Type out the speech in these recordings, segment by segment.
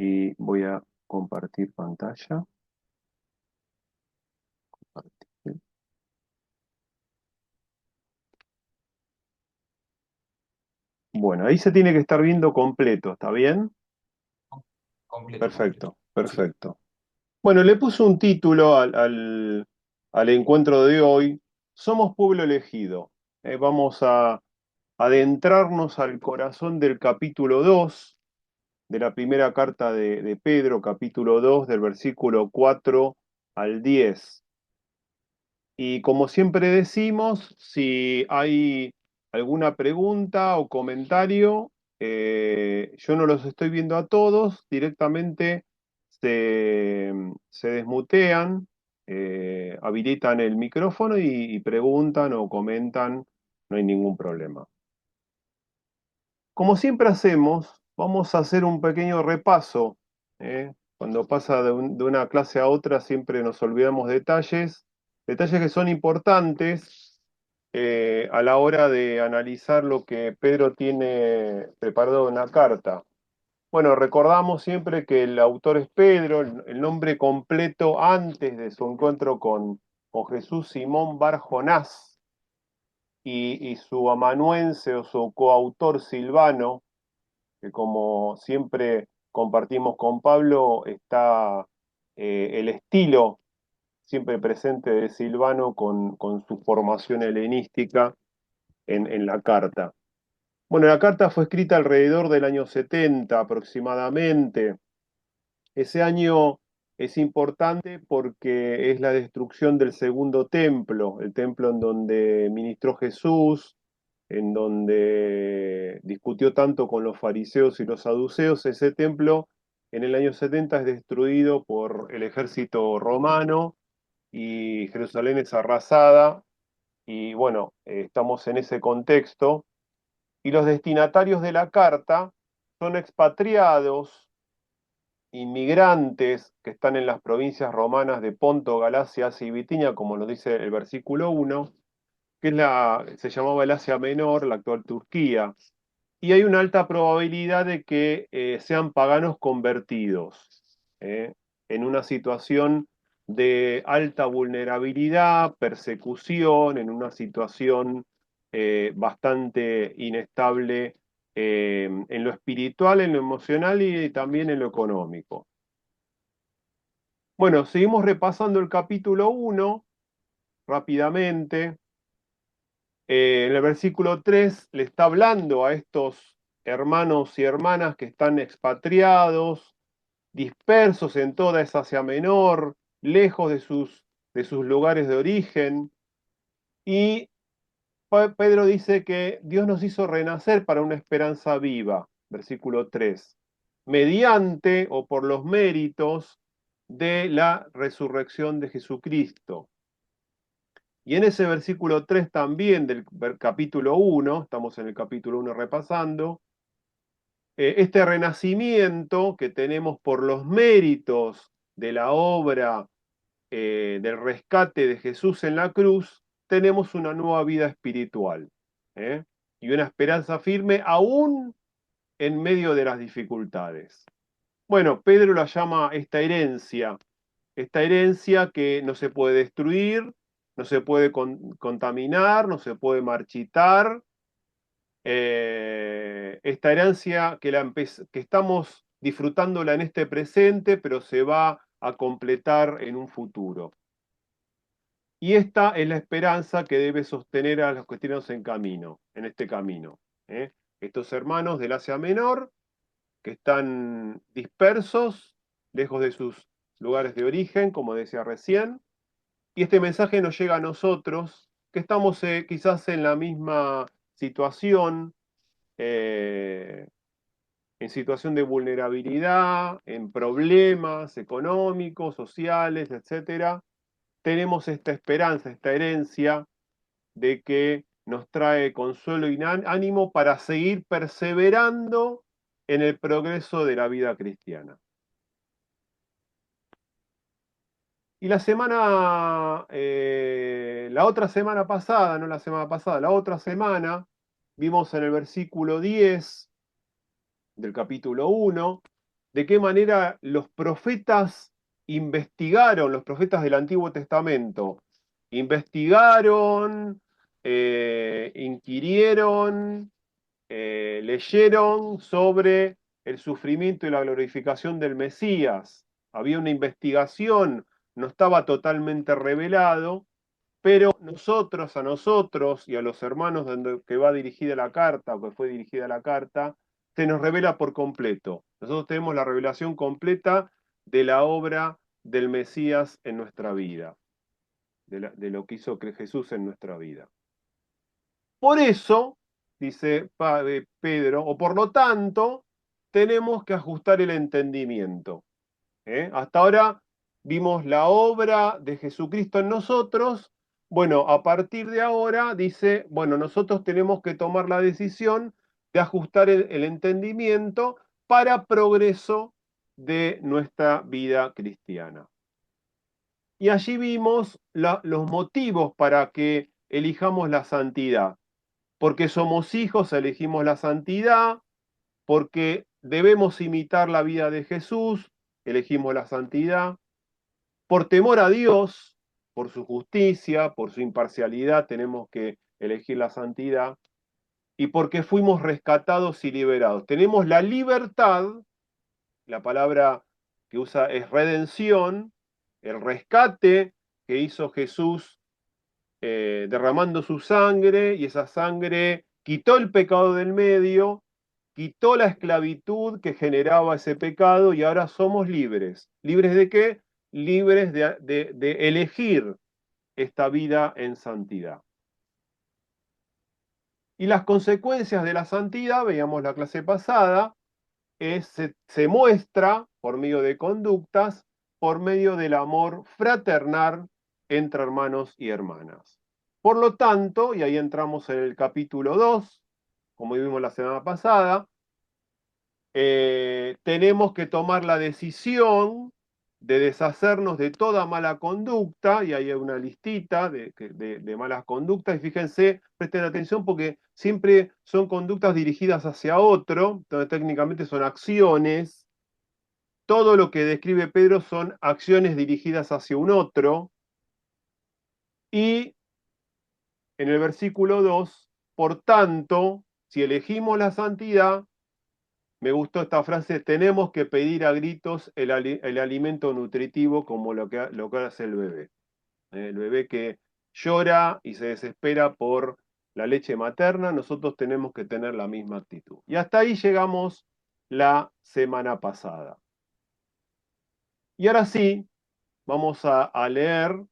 Y voy a compartir pantalla. Compartir. Bueno, ahí se tiene que estar viendo completo, ¿está bien? Completo, completo. Perfecto, Sí. perfecto. Bueno, le puse un título al encuentro de hoy. Somos pueblo elegido. Vamos a adentrarnos al corazón del capítulo 2 de la primera carta de Pedro, capítulo 2 del versículo 4 al 10. Y como siempre decimos, si hay alguna pregunta o comentario, yo no los estoy viendo a todos, directamente se, se desmutean, habilitan el micrófono y preguntan o comentan, no hay ningún problema. Como siempre hacemos, vamos a hacer un pequeño repaso. Cuando pasa de una clase a otra siempre nos olvidamos detalles, detalles que son importantes a la hora de analizar lo que Pedro tiene preparado en la carta. Bueno, recordamos siempre que el autor es Pedro, el nombre completo antes de su encuentro con Jesús, Simón Bar Jonás, y su amanuense o su coautor Silvano, que como siempre compartimos con Pablo, está el estilo siempre presente de Silvano con su formación helenística en la carta. Bueno, la carta fue escrita alrededor del año 70 aproximadamente. Ese año es importante porque es la destrucción del segundo templo, el templo en donde ministró Jesús, en donde discutió tanto con los fariseos y los saduceos. Ese templo en el año 70 es destruido por el ejército romano y Jerusalén es arrasada. Y bueno, estamos en ese contexto. Y los destinatarios de la carta son expatriados, inmigrantes que están en las provincias romanas de Ponto, Galacia, Asia y Bitinia, como nos dice el versículo 1, que se llamaba el Asia Menor, la actual Turquía. Y hay una alta probabilidad de que sean paganos convertidos, en una situación de alta vulnerabilidad, persecución, en una situación bastante inestable en lo espiritual, en lo emocional y también en lo económico. Bueno, seguimos repasando el capítulo 1 rápidamente. En el versículo 3 le está hablando a estos hermanos y hermanas que están expatriados, dispersos en toda esa Asia Menor, lejos de sus lugares de origen. Y Pedro dice que Dios nos hizo renacer para una esperanza viva, versículo 3, mediante o por los méritos de la resurrección de Jesucristo. Y en ese versículo 3 también del capítulo 1, estamos en el capítulo 1 repasando, este renacimiento que tenemos por los méritos de la obra del rescate de Jesús en la cruz, tenemos una nueva vida espiritual, ¿eh? Y una esperanza firme aún en medio de las dificultades. Bueno, Pedro la llama esta herencia que no se puede destruir, no se puede contaminar, no se puede marchitar, esta herencia que estamos disfrutándola en este presente, pero se va a completar en un futuro. Y esta es la esperanza que debe sostener a los cristianos en camino, en este camino. ¿Eh? Estos hermanos del Asia Menor que están dispersos, lejos de sus lugares de origen, como decía recién, y este mensaje nos llega a nosotros, que estamos quizás en la misma situación, eh, en situación de vulnerabilidad, en problemas económicos, sociales, etcétera. Tenemos esta esperanza, esta herencia de que nos trae consuelo y ánimo para seguir perseverando en el progreso de la vida cristiana. Y la otra semana pasada, no la semana pasada, la otra semana, vimos en el versículo 10 del capítulo 1, de qué manera los profetas investigaron, los profetas del Antiguo Testamento, investigaron, inquirieron, leyeron sobre el sufrimiento y la glorificación del Mesías. Había una investigación, no estaba totalmente revelado, pero a nosotros y a los hermanos donde que va dirigida la carta o que fue dirigida la carta, se nos revela por completo. Nosotros tenemos la revelación completa de la obra del Mesías en nuestra vida, de lo que hizo Jesús en nuestra vida. Por eso, dice Pedro, o por lo tanto, tenemos que ajustar el entendimiento. Hasta ahora vimos la obra de Jesucristo en nosotros. Bueno, a partir de ahora dice, bueno, nosotros tenemos que tomar la decisión de ajustar el entendimiento para progreso de nuestra vida cristiana. Y allí vimos los motivos para que elijamos la santidad. Porque somos hijos, elegimos la santidad, porque debemos imitar la vida de Jesús, elegimos la santidad, por temor a Dios, por su justicia, por su imparcialidad, tenemos que elegir la santidad, y porque fuimos rescatados y liberados. Tenemos la libertad, la palabra que usa es redención, el rescate que hizo Jesús derramando su sangre, y esa sangre quitó el pecado del medio, quitó la esclavitud que generaba ese pecado, y ahora somos libres. ¿Libres de qué? Libres de elegir esta vida en santidad. Y las consecuencias de la santidad, veíamos la clase pasada, se muestra por medio de conductas, por medio del amor fraternal entre hermanos y hermanas. Por lo tanto, y ahí entramos en el capítulo 2, como vimos la semana pasada, tenemos que tomar la decisión de deshacernos de toda mala conducta, y ahí hay una listita de malas conductas, y fíjense, presten atención porque siempre son conductas dirigidas hacia otro, entonces técnicamente son acciones. Todo lo que describe Pedro son acciones dirigidas hacia un otro, y en el versículo 2, por tanto, si elegimos la santidad, me gustó esta frase, tenemos que pedir a gritos el alimento nutritivo como lo que hace el bebé. El bebé que llora y se desespera por la leche materna, nosotros tenemos que tener la misma actitud. Y hasta ahí llegamos la semana pasada. Y ahora sí, vamos a leer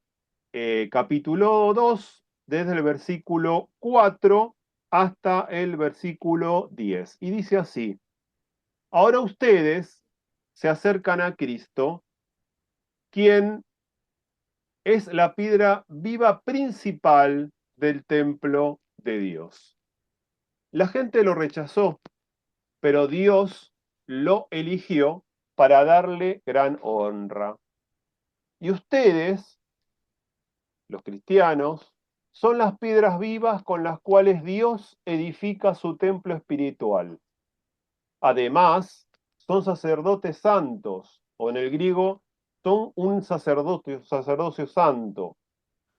capítulo 2, desde el versículo 4 hasta el versículo 10. Y dice así: ahora ustedes se acercan a Cristo, quien es la piedra viva principal del templo de Dios. La gente lo rechazó, pero Dios lo eligió para darle gran honra. Y ustedes, los cristianos, son las piedras vivas con las cuales Dios edifica su templo espiritual. Además, son sacerdotes santos, o en el griego, son un sacerdocio santo.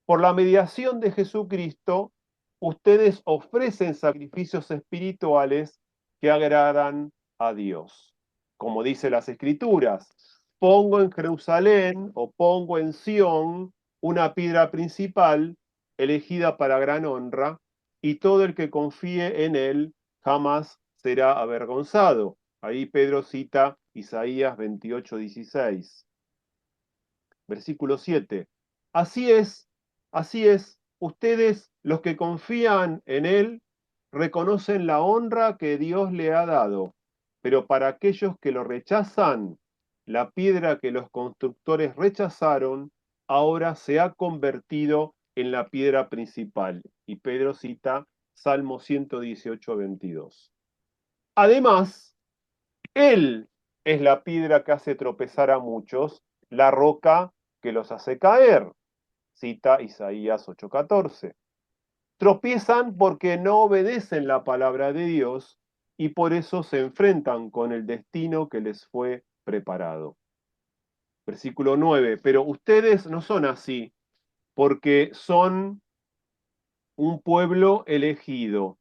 Por la mediación de Jesucristo, ustedes ofrecen sacrificios espirituales que agradan a Dios. Como dice las Escrituras, pongo en Jerusalén o pongo en Sión una piedra principal elegida para gran honra, y todo el que confíe en él jamás será avergonzado. Ahí Pedro cita Isaías 28:16. Versículo 7. Así es, así es, ustedes los que confían en él reconocen la honra que Dios le ha dado, pero para aquellos que lo rechazan, la piedra que los constructores rechazaron ahora se ha convertido en la piedra principal. Y Pedro cita Salmo 118:22. Además, él es la piedra que hace tropezar a muchos, la roca que los hace caer. Cita Isaías 8:14. Tropiezan porque no obedecen la palabra de Dios, y por eso se enfrentan con el destino que les fue preparado. Versículo 9, pero ustedes no son así, porque son un pueblo elegido,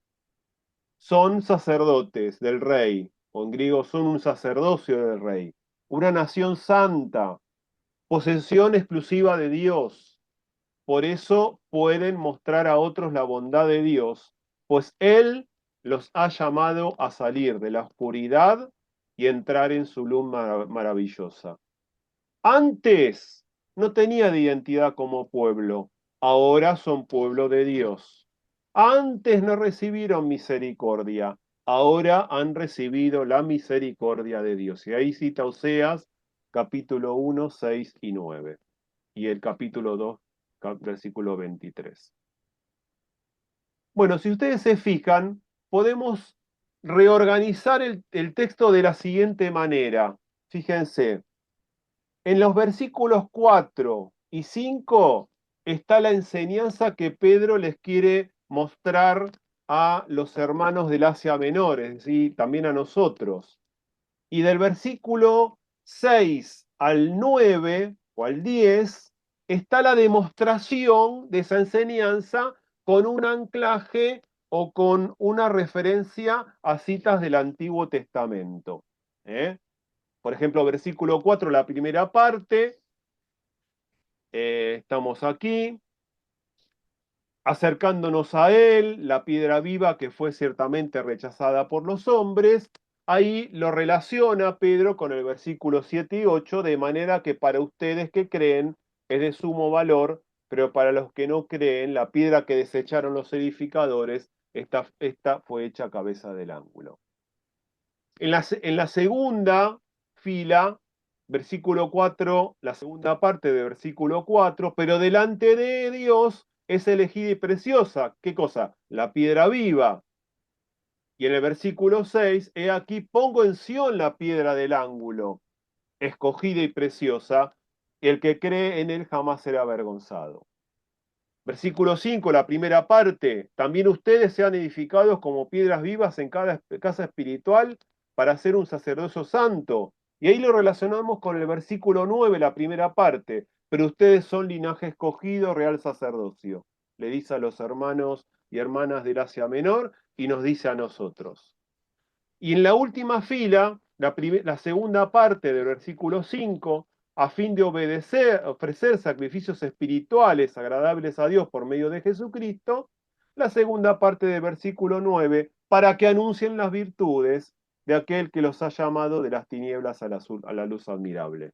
son sacerdotes del rey, o en griego son un sacerdocio del rey, una nación santa, posesión exclusiva de Dios. Por eso pueden mostrar a otros la bondad de Dios, pues Él los ha llamado a salir de la oscuridad y entrar en su luz maravillosa. Antes no tenían identidad como pueblo, ahora son pueblo de Dios. Antes no recibieron misericordia, ahora han recibido la misericordia de Dios. Y ahí cita Oseas, capítulo 1, 6 y 9. Y el capítulo 2, versículo 23. Bueno, si ustedes se fijan, podemos reorganizar el texto de la siguiente manera. Fíjense, en los versículos 4 y 5 está la enseñanza que Pedro les quiere mostrar a los hermanos del Asia Menor, es decir, también a nosotros. Y del versículo 6 al 9 o al 10 está la demostración de esa enseñanza con un anclaje o con una referencia a citas del Antiguo Testamento. Por ejemplo, versículo 4, la primera parte, estamos aquí, acercándonos a él, la piedra viva que fue ciertamente rechazada por los hombres. Ahí lo relaciona Pedro con el versículo 7 y 8, de manera que para ustedes que creen es de sumo valor, pero para los que no creen, la piedra que desecharon los edificadores, esta fue hecha cabeza del ángulo. En la segunda fila, versículo 4, la segunda parte de versículo 4, pero delante de Dios es elegida y preciosa. ¿Qué cosa? La piedra viva. Y en el versículo 6, he aquí pongo en Sión la piedra del ángulo, escogida y preciosa, y el que cree en él jamás será avergonzado. Versículo 5, la primera parte, también ustedes sean edificados como piedras vivas en cada casa espiritual para ser un sacerdocio santo. Y ahí lo relacionamos con el versículo 9, la primera parte, pero ustedes son linaje escogido, real sacerdocio. Le dice a los hermanos y hermanas del Asia Menor y nos dice a nosotros. Y en la última fila, la segunda parte del versículo 5, a fin de ofrecer sacrificios espirituales agradables a Dios por medio de Jesucristo, la segunda parte del versículo 9, para que anuncien las virtudes de aquel que los ha llamado de las tinieblas a la luz admirable.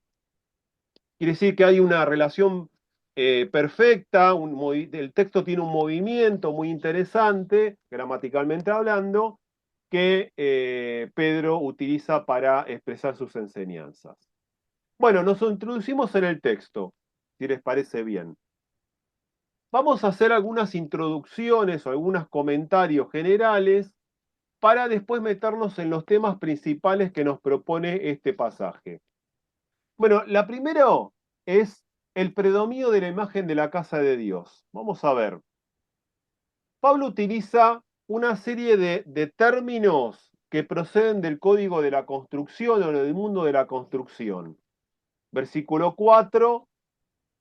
Quiere decir que hay una relación perfecta, el texto tiene un movimiento muy interesante, gramaticalmente hablando, que Pedro utiliza para expresar sus enseñanzas. Bueno, nos introducimos en el texto, si les parece bien. Vamos a hacer algunas introducciones o algunos comentarios generales para después meternos en los temas principales que nos propone este pasaje. Bueno, la primera es el predominio de la imagen de la casa de Dios. Vamos a ver. Pablo utiliza una serie de términos que proceden del código de la construcción o del mundo de la construcción. Versículo 4,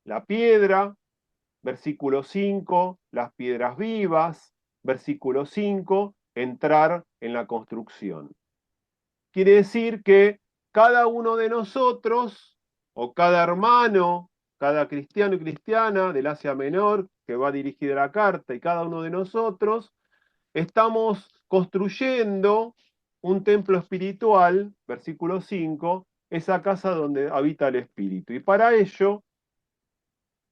la piedra. Versículo 5, las piedras vivas. Versículo 5, entrar en la construcción. Quiere decir que cada uno de nosotros, o cada hermano, cada cristiano y cristiana del Asia Menor que va dirigida la carta, y cada uno de nosotros, estamos construyendo un templo espiritual, versículo 5, esa casa donde habita el Espíritu. Y para ello,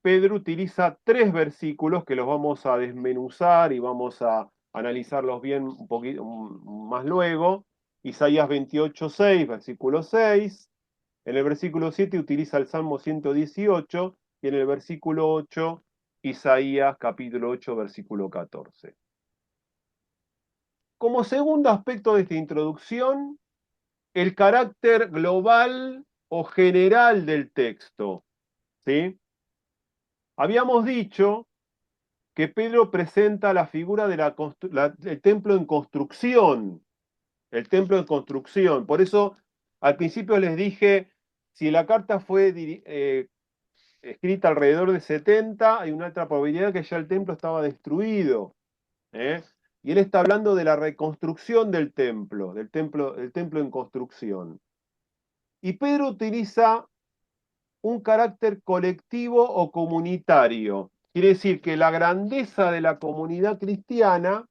Pedro utiliza tres versículos que los vamos a desmenuzar y vamos a analizarlos bien un poquito más luego. Isaías 28:6, versículo 6. En el versículo 7 utiliza el Salmo 118 y en el versículo 8, Isaías capítulo 8, versículo 14. Como segundo aspecto de esta introducción, el carácter global o general del texto. ¿Sí? Habíamos dicho que Pedro presenta la figura del templo en construcción. El templo en construcción. Por eso, al principio les dije Si la carta fue escrita alrededor de 70, hay una alta probabilidad que ya el templo estaba destruido. ¿Eh? Y él está hablando de la reconstrucción del templo en construcción. Y Pedro utiliza un carácter colectivo o comunitario. Quiere decir que la grandeza de la comunidad cristiana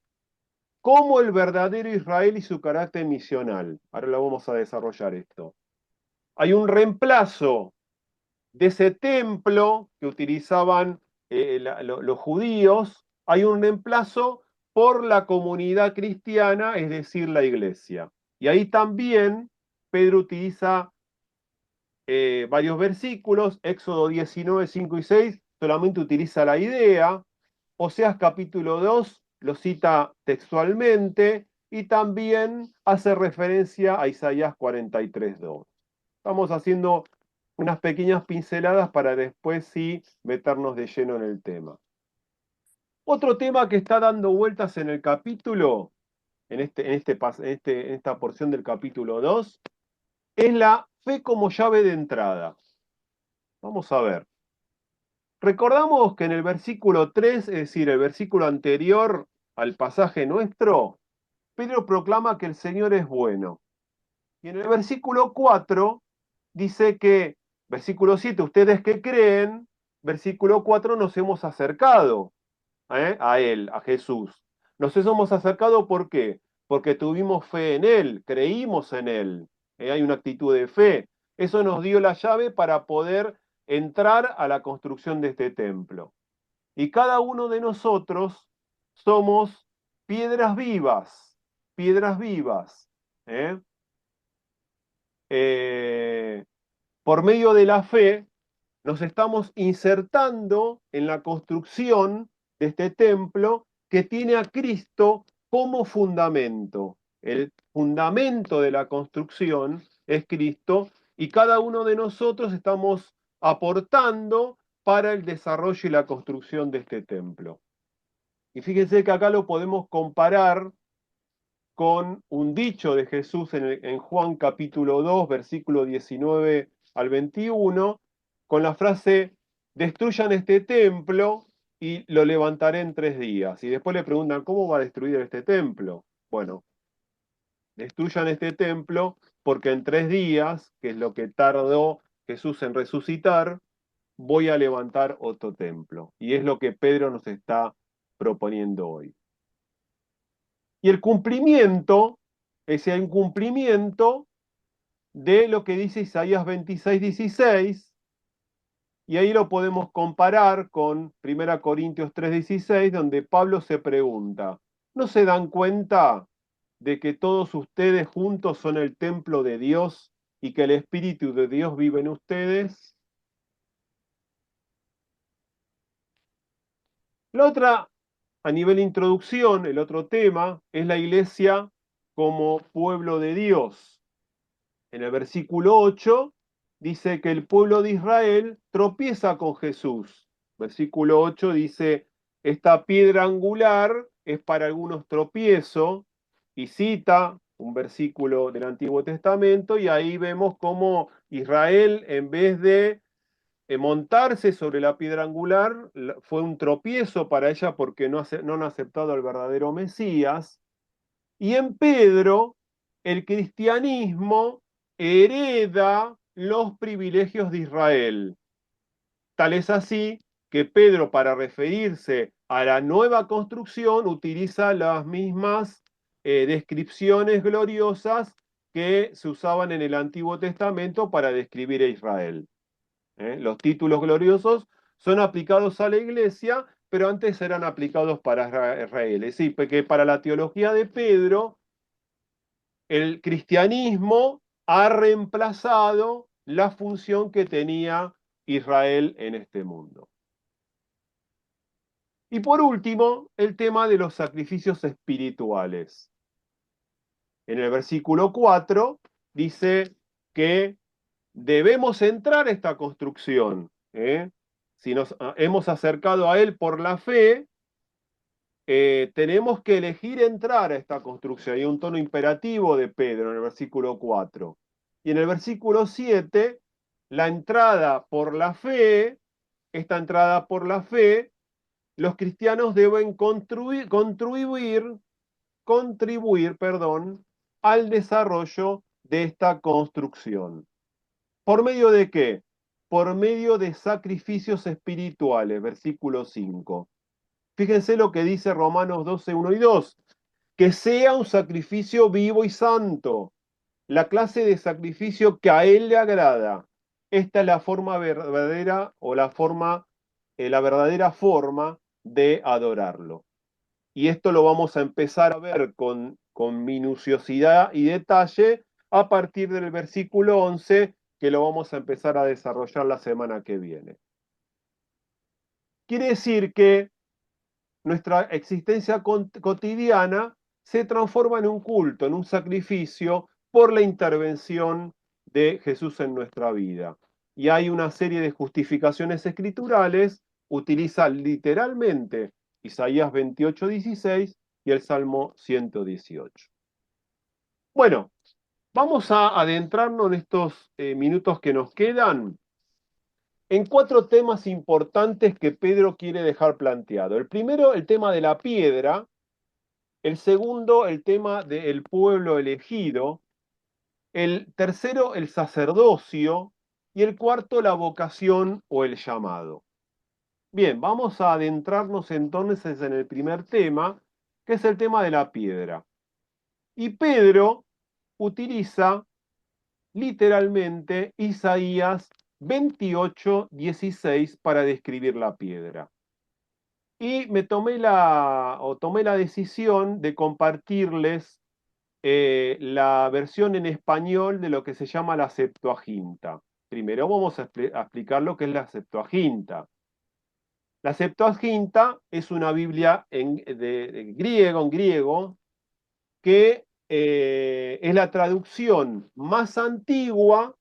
como el verdadero Israel y su carácter misional. Ahora lo vamos a desarrollar esto. Hay un reemplazo de ese templo que utilizaban los judíos, hay un reemplazo por la comunidad cristiana, es decir, la iglesia. Y ahí también Pedro utiliza varios versículos, Éxodo 19, 5 y 6, solamente utiliza la idea, Oseas capítulo 2 lo cita textualmente y también hace referencia a Isaías 43, 2. Estamos haciendo unas pequeñas pinceladas para después sí meternos de lleno en el tema. Otro tema que está dando vueltas en el capítulo, en esta porción del capítulo 2, es la fe como llave de entrada. Vamos a ver. Recordamos que en el versículo 3, es decir, el versículo anterior al pasaje nuestro, Pedro proclama que el Señor es bueno. Y en el versículo 4 dice que, versículo 7, ustedes que creen, versículo 4, nos hemos acercado a Él, a Jesús. Nos hemos acercado ¿por qué? Porque tuvimos fe en Él, creímos en Él. Hay una actitud de fe. Eso nos dio la llave para poder entrar a la construcción de este templo. Y cada uno de nosotros somos piedras vivas, piedras vivas. ¿eh? Eh, por medio de la fe, nos estamos insertando en la construcción de este templo que tiene a Cristo como fundamento. El fundamento de la construcción es Cristo y cada uno de nosotros estamos aportando para el desarrollo y la construcción de este templo. Y fíjense que acá lo podemos comparar con un dicho de Jesús en Juan capítulo 2, versículo 19 al 21, con la frase, destruyan este templo y lo levantaré en 3 días. Y después le preguntan, ¿cómo va a destruir este templo? Bueno, destruyan este templo porque en 3 días, que es lo que tardó Jesús en resucitar, voy a levantar otro templo. Y es lo que Pedro nos está proponiendo hoy. Y el cumplimiento es el cumplimiento de lo que dice Isaías 26, 16, y ahí lo podemos comparar con 1 Corintios 3, 16, donde Pablo se pregunta, ¿no se dan cuenta de que todos ustedes juntos son el templo de Dios y que el Espíritu de Dios vive en ustedes? La otra, a nivel introducción, el otro tema es la iglesia como pueblo de Dios. En el versículo 8 dice que el pueblo de Israel tropieza con Jesús. Versículo 8 dice, esta piedra angular es para algunos tropiezo, y cita un versículo del Antiguo Testamento, y ahí vemos cómo Israel, en vez de montarse sobre la piedra angular, fue un tropiezo para ella porque no han aceptado al verdadero Mesías. Y en Pedro, el cristianismo hereda los privilegios de Israel. Tal es así que Pedro, para referirse a la nueva construcción, utiliza las mismas descripciones gloriosas que se usaban en el Antiguo Testamento para describir a Israel. Los títulos gloriosos son aplicados a la iglesia, pero antes eran aplicados para Israel. Es decir, que para la teología de Pedro, el cristianismo ha reemplazado la función que tenía Israel en este mundo. Y por último, el tema de los sacrificios espirituales. En el versículo 4 dice que debemos entrar a esta construcción. Si nos hemos acercado a Él por la fe, tenemos que elegir entrar a esta construcción. Hay un tono imperativo de Pedro en el versículo 4. Y en el versículo 7 la entrada por la fe, esta entrada por la fe, los cristianos deben contribuir, perdón, al desarrollo de esta construcción. ¿Por medio de qué? Por medio de sacrificios espirituales, versículo 5. Fíjense lo que dice Romanos 12, 1 y 2. Que sea un sacrificio vivo y santo, la clase de sacrificio que a Él le agrada. Esta es la forma verdadera o la verdadera forma de adorarlo. Y esto lo vamos a empezar a ver con minuciosidad y detalle a partir del versículo 11, que lo vamos a empezar a desarrollar la semana que viene. Quiere decir que nuestra existencia cotidiana se transforma en un culto, en un sacrificio por la intervención de Jesús en nuestra vida. Y hay una serie de justificaciones escriturales, utiliza literalmente Isaías 28:16 y el Salmo 118. Bueno, vamos a adentrarnos en estos minutos que nos quedan en cuatro temas importantes que Pedro quiere dejar planteado. El primero, el tema de la piedra. El segundo, el tema del pueblo elegido. El tercero, el sacerdocio. Y el cuarto, la vocación o el llamado. Bien, vamos a adentrarnos entonces en el primer tema, que es el tema de la piedra. Y Pedro utiliza literalmente Isaías 28:16 para describir la piedra. Y tomé la decisión de compartirles la versión en español de lo que se llama la Septuaginta. Primero vamos a explicar lo que es la Septuaginta. La Septuaginta es una Biblia en griego, que es la traducción más antigua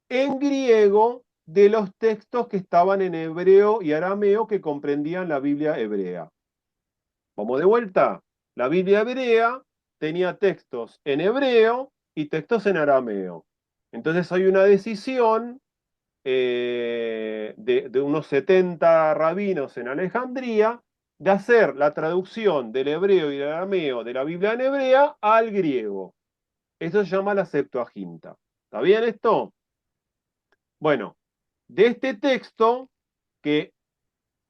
en griego de los textos que estaban en hebreo y arameo que comprendían la Biblia hebrea. Vamos de vuelta. La Biblia hebrea tenía textos en hebreo y textos en arameo. Entonces hay una decisión de unos 70 rabinos en Alejandría de hacer la traducción del hebreo y del arameo de la Biblia en hebrea al griego. Eso se llama la Septuaginta. ¿Está bien esto? Bueno, de este texto, que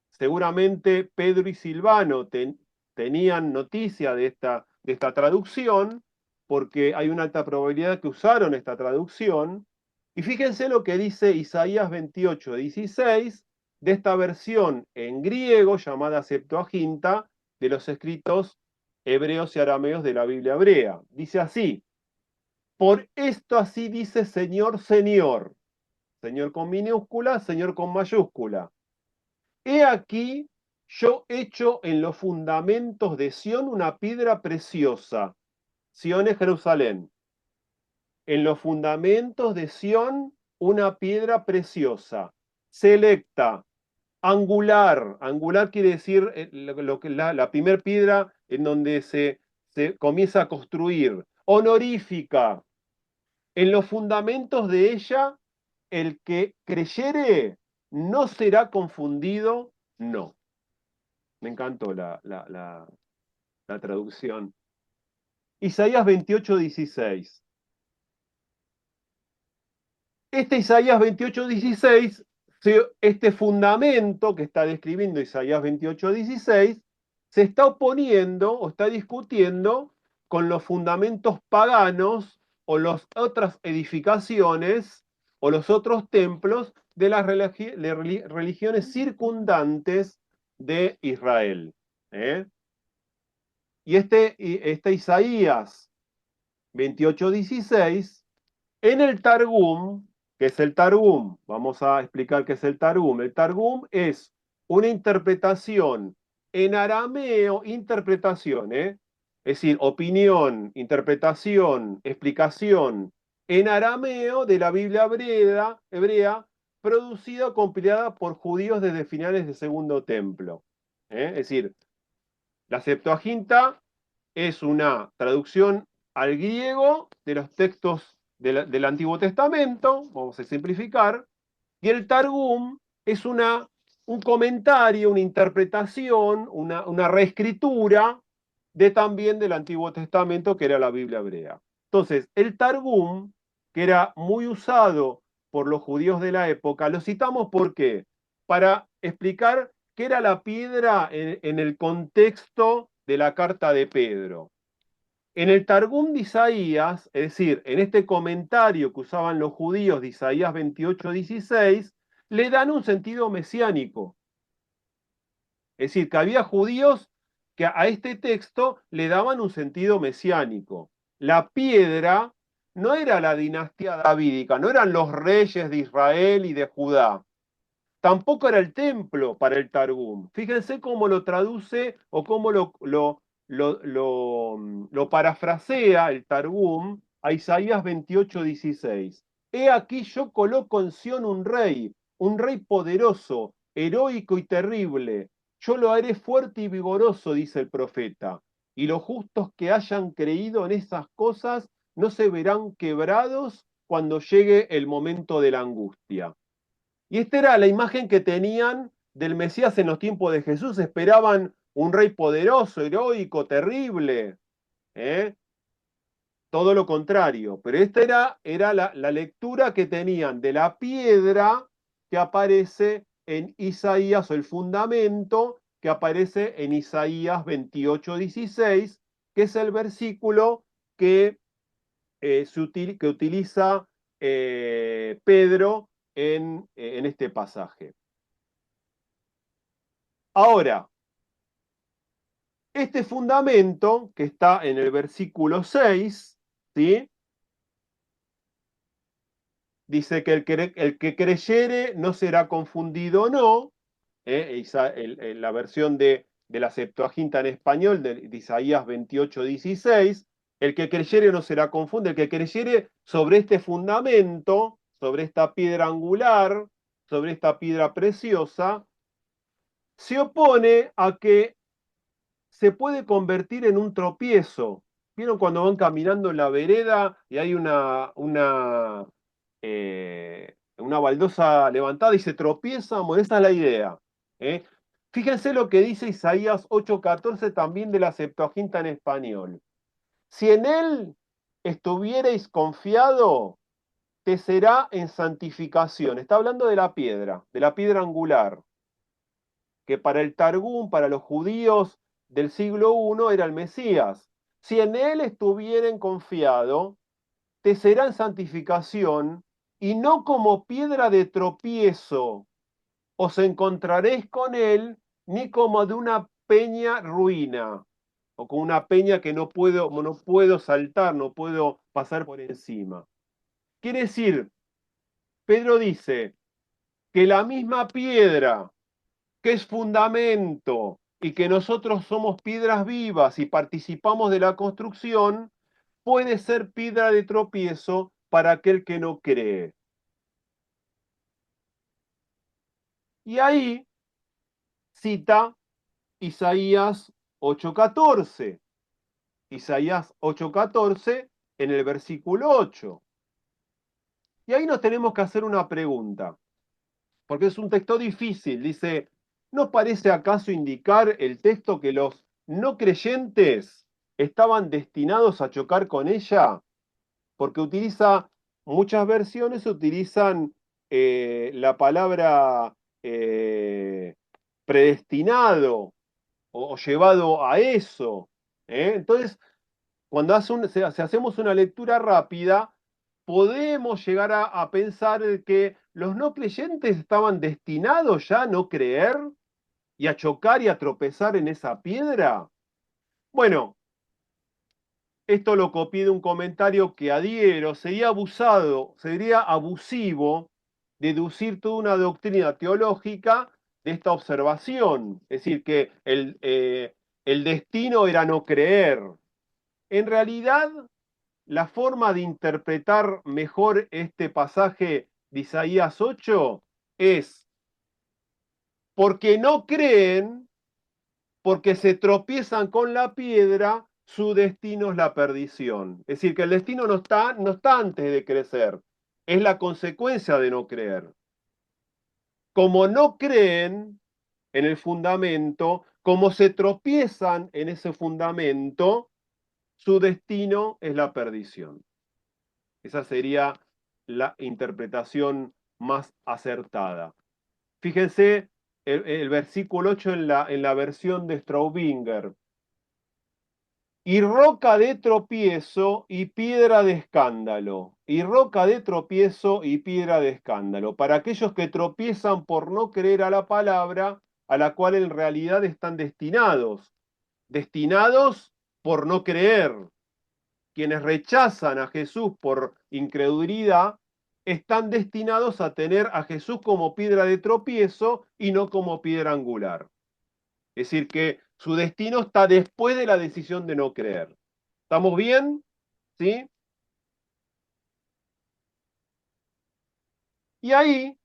seguramente Pedro y Silvano tenían noticia de esta traducción, porque hay una alta probabilidad que usaron esta traducción. Y fíjense lo que dice Isaías 28:16 de esta versión en griego llamada Septuaginta de los escritos hebreos y arameos de la Biblia hebrea. Dice así: por esto así dice Señor, Señor. Señor con minúscula, Señor con mayúscula. He aquí, yo echo en los fundamentos de Sión una piedra preciosa. Sión es Jerusalén. En los fundamentos de Sión una piedra preciosa, selecta, angular. Angular quiere decir la primera piedra en donde se comienza a construir. Honorífica. En los fundamentos de ella, el que creyere no será confundido, no. Me encantó la traducción. Isaías 28:16. Este Isaías 28:16, este fundamento que está describiendo Isaías 28:16, se está oponiendo o está discutiendo con los fundamentos paganos o las otras edificaciones o los otros templos de las religiones circundantes de Israel. ¿Eh? Y este Isaías 28:16, en el Targum, ¿qué es el Targum? Vamos a explicar qué es el Targum. El Targum es una interpretación en arameo, interpretación, ¿eh? Es decir, opinión, interpretación, explicación en arameo de la Biblia hebrea producida o compilada por judíos desde finales del Segundo Templo. Es decir, la Septuaginta es una traducción al griego de los textos del Antiguo Testamento, vamos a simplificar, y el Targum es un comentario, una interpretación, una reescritura de también del Antiguo Testamento, que era la Biblia hebrea. Entonces, el Targum, que era muy usado por los judíos de la época, lo citamos ¿por qué? Para explicar qué era la piedra en el contexto de la carta de Pedro. En el Targum de Isaías, es decir, en este comentario que usaban los judíos de Isaías 28:16, le dan un sentido mesiánico. Es decir, que había judíos que a este texto le daban un sentido mesiánico. La piedra no era la dinastía davídica, no eran los reyes de Israel y de Judá. Tampoco era el templo para el Targum. Fíjense cómo lo traduce o cómo lo parafrasea el Targum a Isaías 28:16. He aquí yo coloco en Sión un rey poderoso, heroico y terrible. Yo lo haré fuerte y vigoroso, dice el profeta. Y los justos que hayan creído en esas cosas no se verán quebrados cuando llegue el momento de la angustia. Y esta era la imagen que tenían del Mesías en los tiempos de Jesús. Esperaban un rey poderoso, heroico, terrible. ¿eh? Todo lo contrario. Pero esta era la lectura que tenían de la piedra que aparece en Isaías, o el fundamento que aparece en Isaías 28:16, que es el versículo que, que utiliza Pedro en este pasaje. Ahora, este fundamento que está en el versículo 6, ¿sí? Dice que el que creyere no será confundido, no. La versión de la Septuaginta en español de Isaías 28:16. El que creyere no será confundido. El que creyere sobre este fundamento, sobre esta piedra angular, sobre esta piedra preciosa, se opone a que se puede convertir en un tropiezo. ¿Vieron cuando van caminando en la vereda y hay una baldosa levantada y se tropiezan? Bueno, esa es la idea. ¿eh? Fíjense lo que dice Isaías 8:14 también de la Septuaginta en español. Si en él estuvierais confiado, te será en santificación. Está hablando de la piedra angular, que para el Targum, para los judíos del siglo I, era el Mesías. Si en él estuvieren confiado, te será en santificación y no como piedra de tropiezo. Os encontraréis con él ni como de una peña ruina, o con una peña que no puedo saltar, no puedo pasar por encima. Quiere decir, Pedro dice que la misma piedra que es fundamento y que nosotros somos piedras vivas y participamos de la construcción, puede ser piedra de tropiezo para aquel que no cree. Y ahí cita Isaías 8:14. Isaías 8:14 en el versículo 8. Y ahí nos tenemos que hacer una pregunta, porque es un texto difícil. Dice, ¿no parece acaso indicar el texto que los no creyentes estaban destinados a chocar con ella? Porque muchas versiones utilizan la palabra eh, predestinado o llevado a eso. Entonces, cuando si hacemos una lectura rápida, podemos llegar a pensar que los no creyentes estaban destinados ya a no creer y a chocar y a tropezar en esa piedra. Bueno, esto lo copié de un comentario que adhiero. Sería abusivo deducir toda una doctrina teológica de esta observación. Es decir, que el destino era no creer. En realidad, la forma de interpretar mejor este pasaje de Isaías 8 es porque no creen, porque se tropiezan con la piedra, su destino es la perdición. Es decir, que el destino no está antes de crecer, es la consecuencia de no creer. Como no creen en el fundamento, como se tropiezan en ese fundamento, su destino es la perdición. Esa sería la interpretación más acertada. Fíjense el versículo 8 en la versión de Straubinger. Y roca de tropiezo y piedra de escándalo. Y roca de tropiezo y piedra de escándalo. Para aquellos que tropiezan por no creer a la palabra, a la cual en realidad están destinados. Destinados por no creer. Quienes rechazan a Jesús por incredulidad, están destinados a tener a Jesús como piedra de tropiezo y no como piedra angular. Es decir, que su destino está después de la decisión de no creer. ¿Estamos bien? ¿Sí? Y ahí,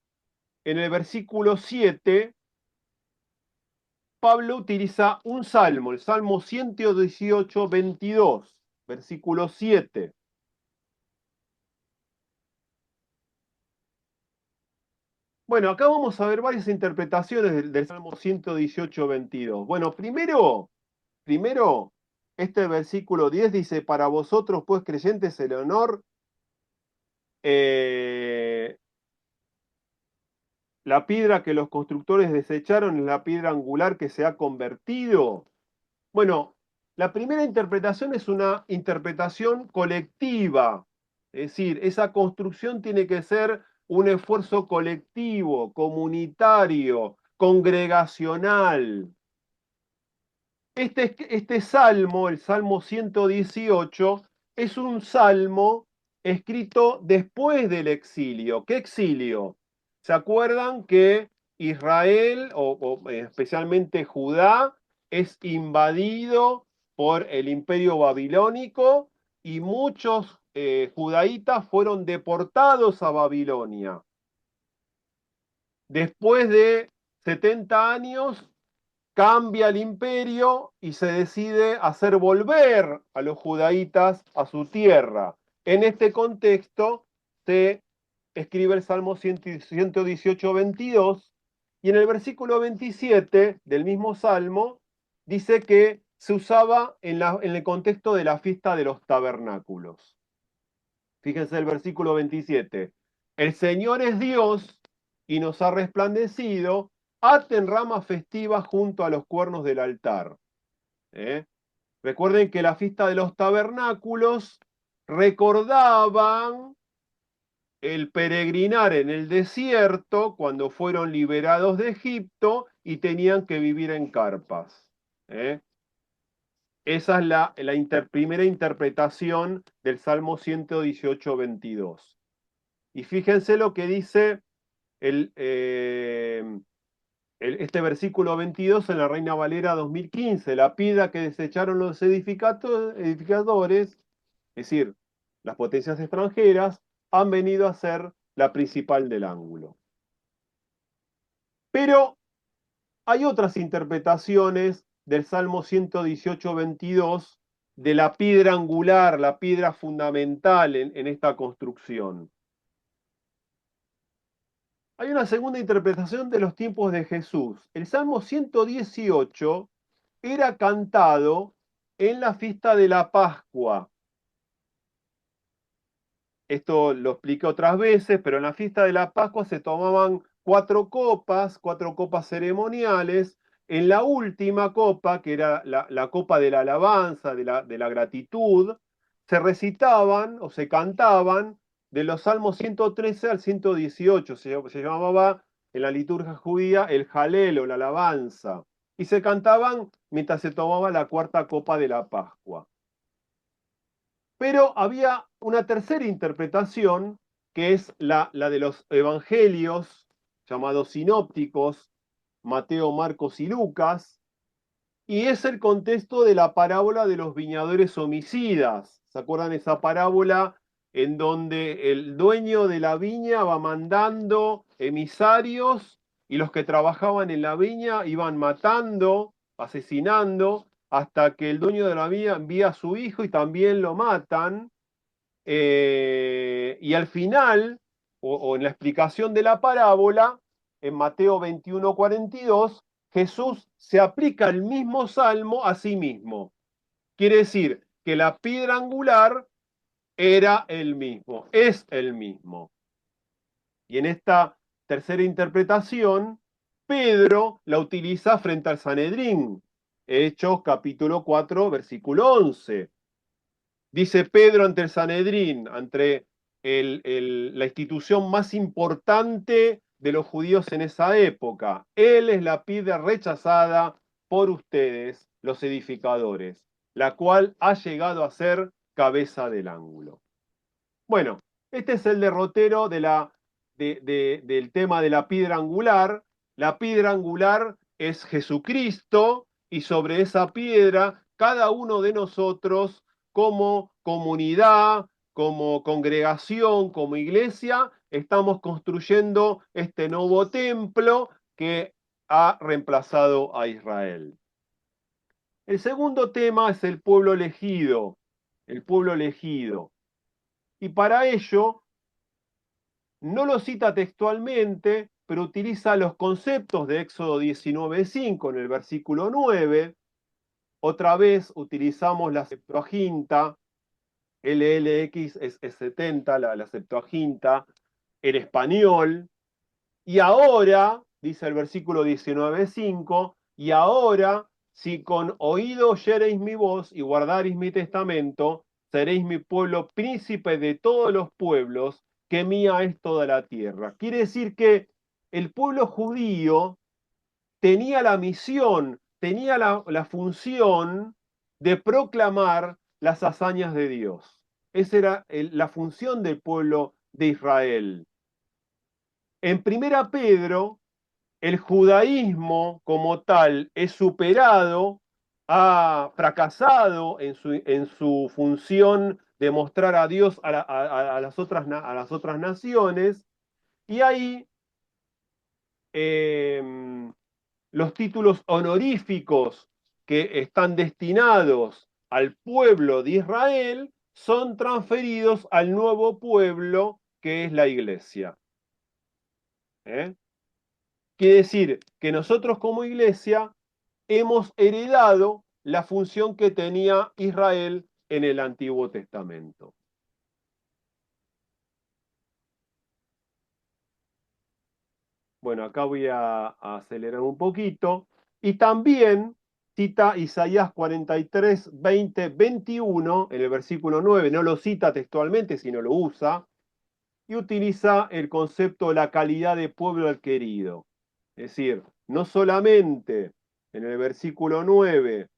en el versículo 7, Pablo utiliza un salmo, el Salmo 118, 22, versículo 7. Bueno, acá vamos a ver varias interpretaciones del Salmo 118, 22. Bueno, primero, este versículo 10 dice, para vosotros pues creyentes el honor, eh, la piedra que los constructores desecharon es la piedra angular que se ha convertido. Bueno, la primera interpretación es una interpretación colectiva, es decir, esa construcción tiene que ser un esfuerzo colectivo, comunitario, congregacional. Este salmo, el Salmo 118, es un salmo escrito después del exilio. ¿Qué exilio? ¿Se acuerdan que Israel, o especialmente Judá, es invadido por el imperio babilónico y muchos judaítas fueron deportados a Babilonia? Después de 70 años cambia el imperio y se decide hacer volver a los judaítas a su tierra. En este contexto se escribe el Salmo 118, 22, y en el versículo 27 del mismo Salmo dice que se usaba en el contexto de la fiesta de los tabernáculos. Fíjense el versículo 27. El Señor es Dios y nos ha resplandecido. Aten ramas festivas junto a los cuernos del altar. ¿Eh? Recuerden que la fiesta de los tabernáculos recordaban el peregrinar en el desierto cuando fueron liberados de Egipto y tenían que vivir en carpas. ¿Eh? Esa es la primera interpretación del Salmo 118, 22. Y fíjense lo que dice el, este versículo 22 en la Reina Valera 2015, la piedra que desecharon los edificadores, es decir, las potencias extranjeras, han venido a ser la principal del ángulo. Pero hay otras interpretaciones del Salmo 118, 22, de la piedra angular, la piedra fundamental en esta construcción. Hay una segunda interpretación de los tiempos de Jesús. El Salmo 118 era cantado en la fiesta de la Pascua. Esto lo expliqué otras veces, pero en la fiesta de la Pascua se tomaban cuatro copas ceremoniales. En la última copa, que era la copa de la alabanza, de la gratitud, se recitaban o se cantaban de los Salmos 113 al 118. Se llamaba en la liturgia judía el Jalel o la alabanza. Y se cantaban mientras se tomaba la cuarta copa de la Pascua. Pero había una tercera interpretación, que es la de los evangelios, llamados sinópticos, Mateo, Marcos y Lucas, y es el contexto de la parábola de los viñadores homicidas. ¿Se acuerdan esa parábola en donde el dueño de la viña va mandando emisarios y los que trabajaban en la viña iban matando, asesinando hasta que el dueño de la viña envía a su hijo y también lo matan. Y al final, o en la explicación de la parábola, en Mateo 21:42, Jesús se aplica el mismo salmo a sí mismo. Quiere decir que la piedra angular era el mismo, es el mismo. Y en esta tercera interpretación, Pedro la utiliza frente al Sanedrín. Hechos capítulo 4, versículo 11. Dice Pedro ante el Sanedrín, ante la institución más importante de los judíos en esa época. Él es la piedra rechazada por ustedes, los edificadores, la cual ha llegado a ser cabeza del ángulo. Bueno, este es el derrotero del tema de la piedra angular. La piedra angular es Jesucristo y sobre esa piedra cada uno de nosotros como comunidad, como congregación, como iglesia, estamos construyendo este nuevo templo que ha reemplazado a Israel. El segundo tema es el pueblo elegido, el pueblo elegido. Y para ello no lo cita textualmente, pero utiliza los conceptos de Éxodo 19:5 en el versículo 9. Otra vez utilizamos la Septuaginta, LLX es 70, la Septuaginta, en español. Y ahora, dice el versículo 19:5, y ahora, si con oído oyereis mi voz y guardareis mi testamento, seréis mi pueblo príncipe de todos los pueblos, que mía es toda la tierra. Quiere decir que el pueblo judío tenía la misión, tenía la función de proclamar las hazañas de Dios. Esa era la función del pueblo de Israel. En Primera Pedro, el judaísmo como tal es superado, ha fracasado en su función de mostrar a Dios a las otras naciones, y ahí los títulos honoríficos que están destinados al pueblo de Israel son transferidos al nuevo pueblo que es la iglesia. ¿Eh? Quiere decir que nosotros como iglesia hemos heredado la función que tenía Israel en el Antiguo Testamento. Bueno, acá voy a acelerar un poquito. Y también cita Isaías 43, 20, 21, en el versículo 9. No lo cita textualmente, sino lo usa. Y utiliza el concepto de la calidad de pueblo adquirido. Es decir, no solamente en el versículo 9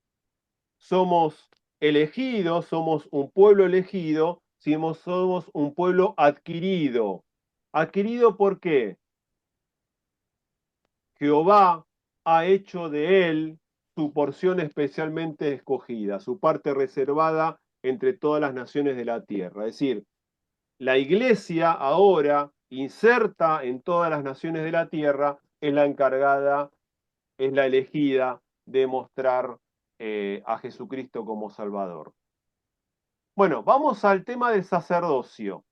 somos elegidos, somos un pueblo elegido, sino somos un pueblo adquirido. ¿Adquirido por qué? Jehová ha hecho de él su porción especialmente escogida, su parte reservada entre todas las naciones de la tierra. Es decir, la iglesia ahora, inserta en todas las naciones de la tierra, es la encargada, es la elegida de mostrar a Jesucristo como Salvador. Bueno, vamos al tema del sacerdocio.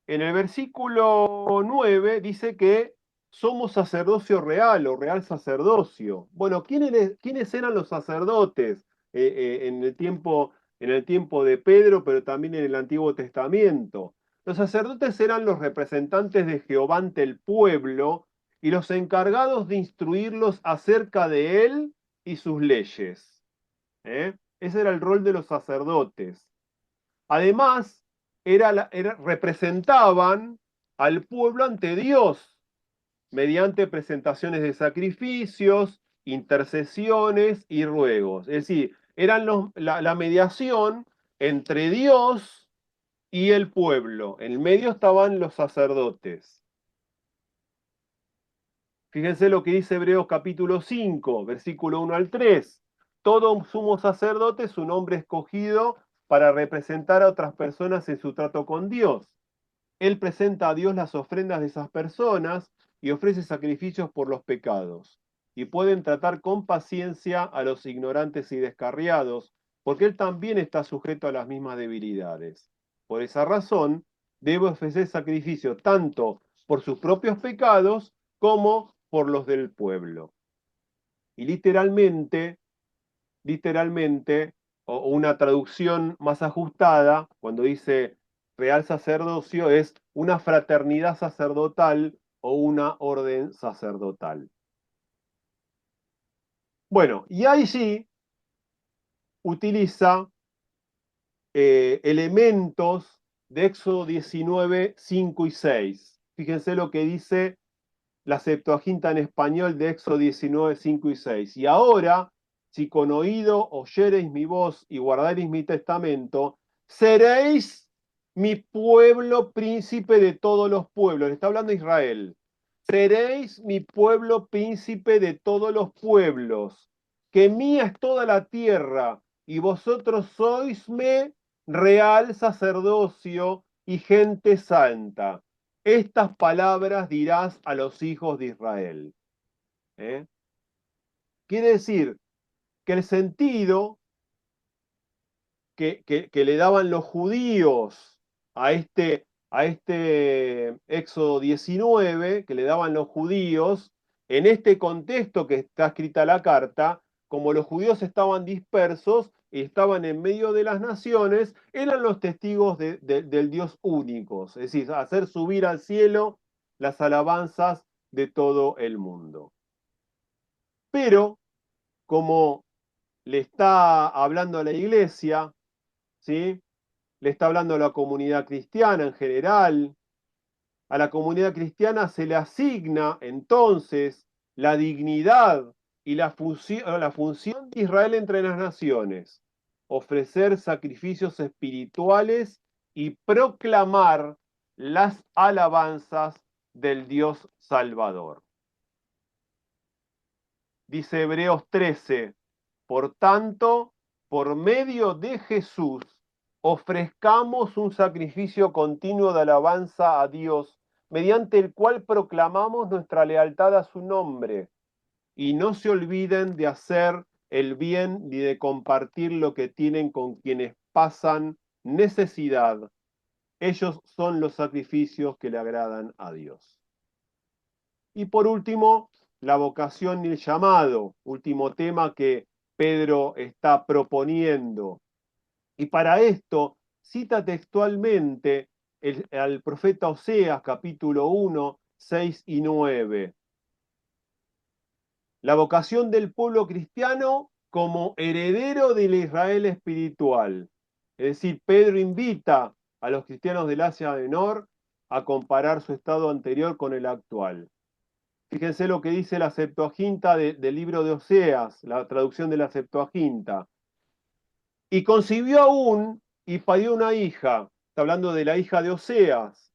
En el versículo 9 dice que somos sacerdocio real o real sacerdocio. Bueno, ¿quiénes eran los sacerdotes en el tiempo de Pedro, pero también en el Antiguo Testamento? Los sacerdotes eran los representantes de Jehová ante el pueblo y los encargados de instruirlos acerca de él y sus leyes. Ese era el rol de los sacerdotes. Además, representaban al pueblo ante Dios mediante presentaciones de sacrificios, intercesiones y ruegos. Es decir, eran la mediación entre Dios y el pueblo. En el medio estaban los sacerdotes. Fíjense lo que dice Hebreos capítulo 5, versículo 1 al 3. Todo sumo sacerdote es un hombre escogido para representar a otras personas en su trato con Dios. Él presenta a Dios las ofrendas de esas personas y ofrece sacrificios por los pecados. Y pueden tratar con paciencia a los ignorantes y descarriados, porque Él también está sujeto a las mismas debilidades. Por esa razón, debe ofrecer sacrificio tanto por sus propios pecados como por los del pueblo. Y literalmente, o una traducción más ajustada, cuando dice real sacerdocio, es una fraternidad sacerdotal o una orden sacerdotal. Bueno, y allí utiliza elementos de Éxodo 19, 5 y 6. Fíjense lo que dice la Septuaginta en español de Éxodo 19, 5 y 6. Y ahora, si con oído oyereis mi voz y guardareis mi testamento, seréis mi pueblo príncipe de todos los pueblos. Le está hablando Israel. Seréis mi pueblo príncipe de todos los pueblos, que mía es toda la tierra, y vosotros soisme real sacerdocio y gente santa. Estas palabras dirás a los hijos de Israel. ¿Eh? Quiere decir que el sentido que le daban los judíos a este Éxodo 19, que le daban los judíos, en este contexto que está escrita la carta, como los judíos estaban dispersos y estaban en medio de las naciones, eran los testigos del Dios único, es decir, hacer subir al cielo las alabanzas de todo el mundo. Pero, como le está hablando a la iglesia, ¿sí? Le está hablando a la comunidad cristiana en general. A la comunidad cristiana se le asigna entonces la dignidad y la función de Israel entre las naciones, ofrecer sacrificios espirituales y proclamar las alabanzas del Dios Salvador. Dice Hebreos 13, por tanto, por medio de Jesús, ofrezcamos un sacrificio continuo de alabanza a Dios, mediante el cual proclamamos nuestra lealtad a su nombre. Y no se olviden de hacer el bien ni de compartir lo que tienen con quienes pasan necesidad. Ellos son los sacrificios que le agradan a Dios. Y por último, la vocación y el llamado, último tema que Pedro está proponiendo. Y para esto cita textualmente al profeta Oseas, capítulo 1, 6 y 9. La vocación del pueblo cristiano como heredero del Israel espiritual. Es decir, Pedro invita a los cristianos del Asia Menor a comparar su estado anterior con el actual. Fíjense lo que dice la Septuaginta del libro de Oseas, la traducción de la Septuaginta. Y concibió aún y parió una hija. Está hablando de la hija de Oseas.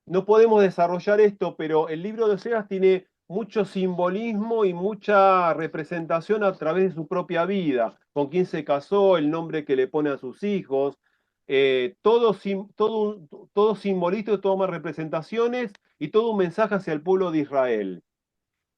No podemos desarrollar esto, pero el libro de Oseas tiene mucho simbolismo y mucha representación a través de su propia vida, con quién se casó, el nombre que le pone a sus hijos, todo simbolista, todo más representaciones y todo un mensaje hacia el pueblo de Israel.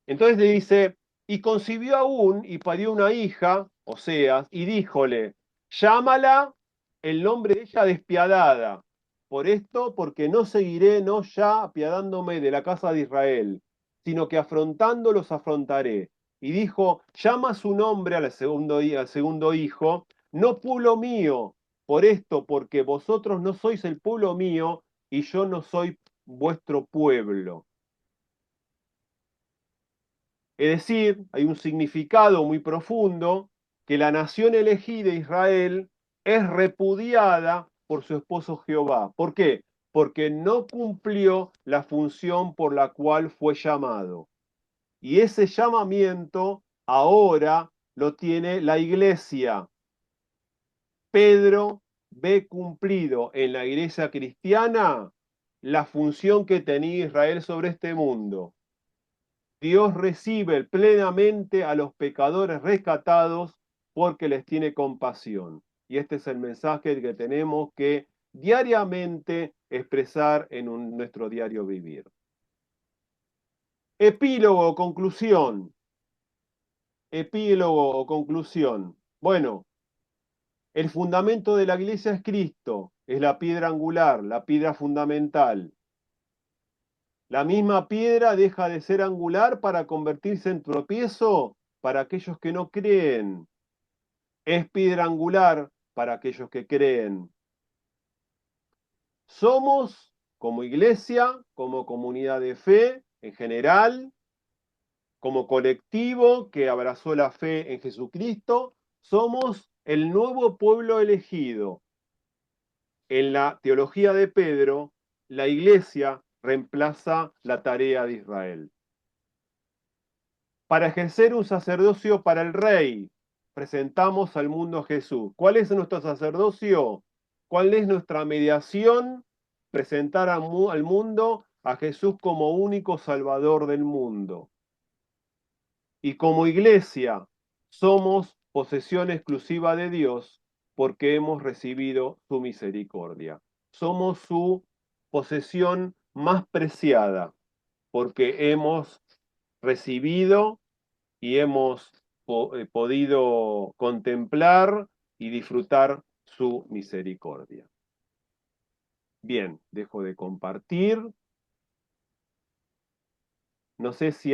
Entonces le dice, y concibió aún y parió una hija, Oseas, y díjole, llámala el nombre de ella despiadada. Por esto, porque no seguiré, no ya apiadándome de la casa de Israel, sino que afrontando los afrontaré. Y dijo, llama su nombre al segundo hijo, no pueblo mío, por esto, porque vosotros no sois el pueblo mío y yo no soy vuestro pueblo. Es decir, hay un significado muy profundo que la nación elegida, Israel, es repudiada por su esposo Jehová. ¿Por qué? Porque no cumplió la función por la cual fue llamado. Y ese llamamiento ahora lo tiene la iglesia. Pedro ve cumplido en la iglesia cristiana la función que tenía Israel sobre este mundo. Dios recibe plenamente a los pecadores rescatados porque les tiene compasión. Y este es el mensaje que tenemos que diariamente expresar en nuestro diario vivir. Epílogo, conclusión. Epílogo o conclusión. Bueno, el fundamento de la iglesia es Cristo, es la piedra angular, la piedra fundamental. La misma piedra deja de ser angular para convertirse en tropiezo para aquellos que no creen. Es piedra angular para aquellos que creen. Somos, como iglesia, como comunidad de fe en general, como colectivo que abrazó la fe en Jesucristo, somos el nuevo pueblo elegido. En la teología de Pedro, la iglesia reemplaza la tarea de Israel. Para ejercer un sacerdocio para el rey, presentamos al mundo a Jesús. ¿Cuál es nuestro sacerdocio? ¿Cuál es nuestra mediación? Presentar al mundo a Jesús como único salvador del mundo. Y como iglesia, somos posesión exclusiva de Dios porque hemos recibido su misericordia. Somos su posesión más preciada porque hemos recibido y hemos podido contemplar y disfrutar su misericordia. Bien, dejo de compartir. No sé si